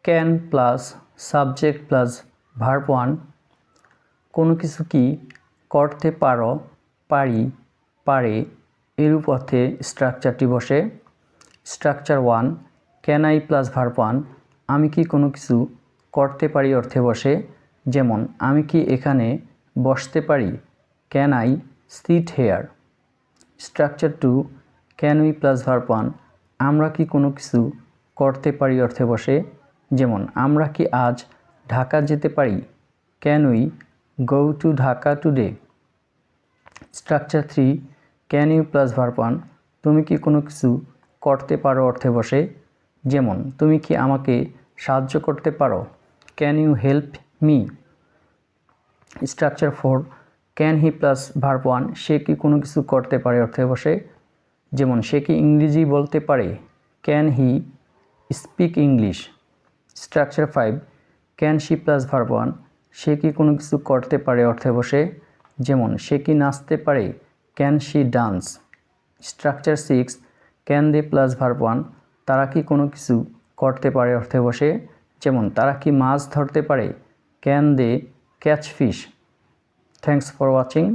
Can plus subject plus verb one. কোনো কিছু কি করতে পারো, পারি, পারে এরূপ অর্থে স্ট্রাকচারটি বসে। Structure one, can I plus verb one, আমি কি কোনো কিছু করতে পারি অর্থে বসে। যেমন আমি কি এখানে বসতে পারি, can I sit here. Structure two, can we plus verb one, আমরা কি কোনো কিছু করতে পারি অর্থে বসে। যেমন আমরা কি আজ ঢাকা যেতে পারি, can we go to Dhaka today. Structure three, can you plus verb one, তুমি কি কোনো কিছু করতে পারো অর্থে বসে। যেমন তুমি কি আমাকে সাহায্য করতে পারো, can you help me. Structure four, can he plus verb one, সে কি কোনো কিছু করতে পারে অর্থে বসে। যেমন সে কি ইংরেজি বলতে পারে, can he speak English. Structure five, can she plus verb one, সে কি কোনো কিছু করতে পারে অর্থে বসে। যেমন সে কি নাচতে পারে, can she dance. Structure six, can they plus verb one, তারা কি কোনো কিছু করতে পারে অর্থে বসে। যেমন তারা কি মাছ ধরতে পারে, can they catch fish. Thanks for watching.